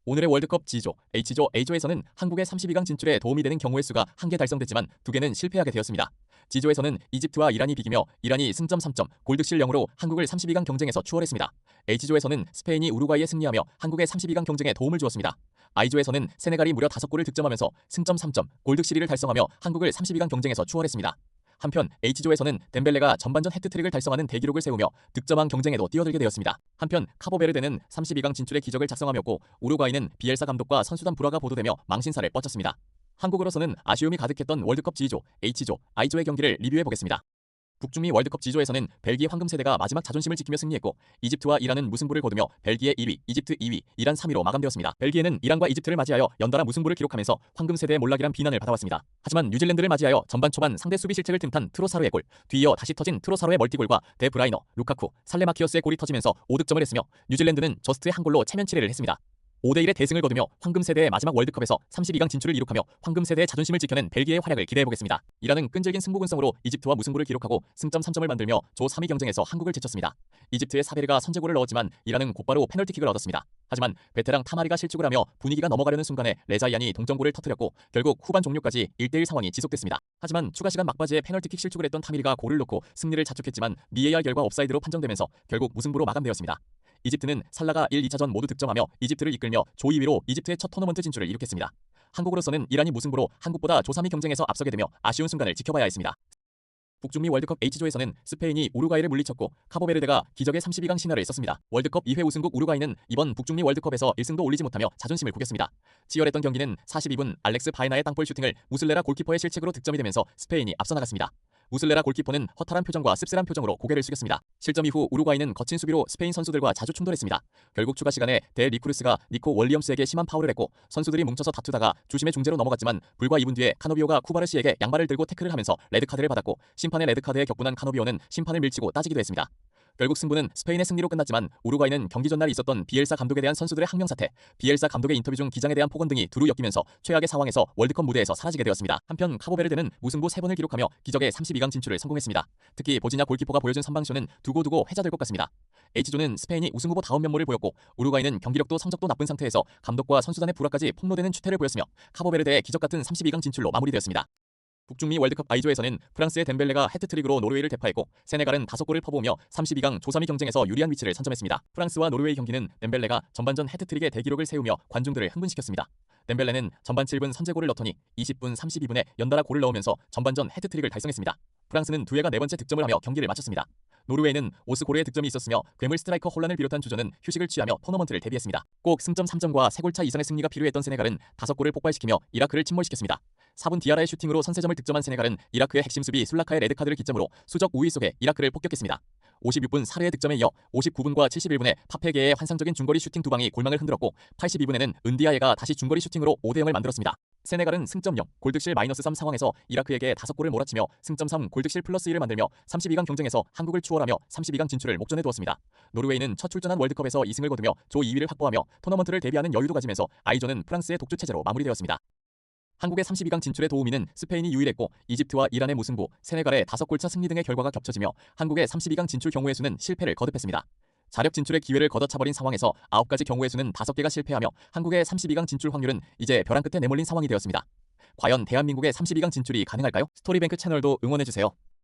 오늘의 월드컵 G조, H조, A조에서는 한국의 32강 진출에 도움이 되는 경우의 수가 1개 달성됐지만 2개는 실패하게 되었습니다. G조에서는 이집트와 이란이 비기며 이란이 승점 3점, 골득실 0으로 한국을 32강 경쟁에서 추월했습니다. H조에서는 스페인이 우루과이에 승리하며 한국의 32강 경쟁에 도움을 주었습니다. I조에서는 세네갈이 무려 5골을 득점하면서 승점 3점, 골득실 1을 달성하며 한국을 32강 경쟁에서 추월했습니다. 한편 H조에서는 덴벨레가 전반전 해트트릭을 달성하는 대기록을 세우며 득점왕 경쟁에도 뛰어들게 되었습니다. 한편 카보베르데는 32강 진출의 기적을 작성하였고 우루과이는 비엘사 감독과 선수단 불화가 보도되며 망신살을 뻗쳤습니다. 한국으로서는 아쉬움이 가득했던 월드컵 G조, H조, I조의 경기를 리뷰해보겠습니다. 북중미 월드컵 G조에서는 벨기에 황금세대가 마지막 자존심을 지키며 승리했고 이집트와 이란은 무승부를 거두며 벨기에 2위, 이집트 2위, 이란 3위로 마감되었습니다. 벨기에는 이란과 이집트를 맞이하여 연달아 무승부를 기록하면서 황금세대의 몰락이란 비난을 받아왔습니다. 하지만 뉴질랜드를 맞이하여 전반 초반 상대 수비 실책을 틈탄 트로사르의 골, 뒤이어 다시 터진 트로사르의 멀티골과 데 브라이너, 루카쿠, 살레마키어스의 골이 터지면서 5득점을 했으며 뉴질랜드는 저스트의 한 골로 체면 치레를 했습니다. 5대1의 대승을 거두며 황금세대의 마지막 월드컵에서 32강 진출을 이룩하며 황금세대의 자존심을 지켜낸 벨기에의 활약을 기대해보겠습니다. 이란은 끈질긴 승부근성으로 이집트와 무승부를 기록하고 승점 3점을 만들며 조 3위 경쟁에서 한국을 제쳤습니다. 이집트의 사베르가 선제골을 넣었지만 이란은 곧바로 페널티킥을 얻었습니다. 하지만 베테랑 타마리가 실축을 하며 분위기가 넘어가려는 순간에 레자이안이 동점골을 터뜨렸고 결국 후반 종료까지 1대1 상황이 지속됐습니다. 하지만 추가 시간 막바지에 페널티킥 실축을 했던 타미리가 골을 넣고 승리를 자축했지만 VAR 결과 옵사이드로 판정되면서 결국 무승부로 마감되었습니다. 이집트는 살라가 1, 2차전 모두 득점하며 이집트를 이끌며 조 2위로 이집트의 첫 토너먼트 진출을 이룩했습니다. 한국으로서는 이란이 무승부로 한국보다 조 3위 경쟁에서 앞서게 되며 아쉬운 순간을 지켜봐야 했습니다. 북중미 월드컵 H조에서는 스페인이 우루과이를 물리쳤고 카보베르데가 기적의 32강 신화를 썼습니다. 월드컵 2회 우승국 우루과이는 이번 북중미 월드컵에서 1승도 올리지 못하며 자존심을 구겼습니다. 치열했던 경기는 42분 알렉스 바에나의 땅볼 슈팅을 무슬레라 골키퍼의 실책으로 득점이 되면서 스페인이 앞서 나갔습니다. 무슬레라 골키퍼는 허탈한 표정과 씁쓸한 표정으로 고개를 숙였습니다. 실점 이후 우루과이는 거친 수비로 스페인 선수들과 자주 충돌했습니다. 결국 추가 시간에 데 리쿠르스가 니코 월리엄스에게 심한 파울을 했고 선수들이 뭉쳐서 다투다가 주심의 중재로 넘어갔지만 불과 2분 뒤에 카노비오가 쿠바르시에게 양발을 들고 태클을 하면서 레드카드를 받았고 심판의 레드카드에 격분한 카노비오는 심판을 밀치고 따지기도 했습니다. 결국 승부는 스페인의 승리로 끝났지만 우루과이는 경기 전날 있었던 비엘사 감독에 대한 선수들의 항명 사태, 비엘사 감독의 인터뷰 중 기장에 대한 폭언 등이 두루 엮이면서 최악의 상황에서 월드컵 무대에서 사라지게 되었습니다. 한편 카보베르데는 무승부 3번을 기록하며 기적의 32강 진출을 성공했습니다. 특히 보지냐 골키퍼가 보여준 선방쇼는 두고두고 회자될 것 같습니다. H조는 스페인이 우승 후보 다운 면모를 보였고 우루과이는 경기력도 성적도 나쁜 상태에서 감독과 선수단의 불화까지 폭로되는 추태를 보였으며 카보베르데의 기적같은 32강 진출로 마무리되었습니다. 북중미 월드컵 I조에서는 프랑스의 덴벨레가 해트트릭으로 노르웨이를 대파했고 세네갈은 5골을 퍼부으며 32강 조 3위 경쟁에서 유리한 위치를 선점했습니다. 프랑스와 노르웨이 경기는 덴벨레가 전반전 해트트릭의 대기록을 세우며 관중들을 흥분시켰습니다. 덴벨레는 전반 7분 선제골을 넣더니 20분 32분에 연달아 골을 넣으면서 전반전 해트트릭을 달성했습니다. 프랑스는 두해가 4번째 득점을 하며 경기를 마쳤습니다. 노르웨이는 오스고르의 득점이 있었으며 괴물 스트라이커 혼란을 비롯한 주전은 휴식을 취하며 토너먼트를 대비했습니다. 꼭 승점 3점과 3골차 이상의 승리가 필요했던 세네갈은 5골을 폭발시키며 이라크를 침몰시켰습니다. 4분 디아라의 슈팅으로 선제점을 득점한 세네갈은 이라크의 핵심 수비 술라카의 레드카드를 기점으로 수적 우위 속에 이라크를 폭격했습니다. 56분 사르의 득점에 이어 59분과 71분에 파페게의 환상적인 중거리 슈팅 2방이 골망을 흔들었고 82분에는 은디아예가 다시 중거리 슈팅으로 5대0을 만들었습니다. 세네갈은 승점 0, 골득실 -3 상황에서 이라크에게 5골을 몰아치며 승점 3, 골득실 +1을 만들며 32강 경쟁에서 한국을 추월하며 32강 진출을 목전에 두었습니다. 노르웨이는 첫 출전한 월드컵에서 2승을 거두며 조 2위를 확보하며 토너먼트를 대비하는 여유도 가지면서 I조는 프랑스의 독주 체제로 마무리되었습니다. 한국의 32강 진출에 도우미는 스페인이 유일했고 이집트와 이란의 무승부, 세네갈의 5골차 승리 등의 결과가 겹쳐지며 한국의 32강 진출 경우의 수는 실패를 거듭했습니다. 자력 진출의 기회를 걷어차버린 상황에서 9가지 경우의 수는 5개가 실패하며 한국의 32강 진출 확률은 이제 벼랑 끝에 내몰린 상황이 되었습니다. 과연 대한민국의 32강 진출이 가능할까요? 스토리뱅크 채널도 응원해주세요.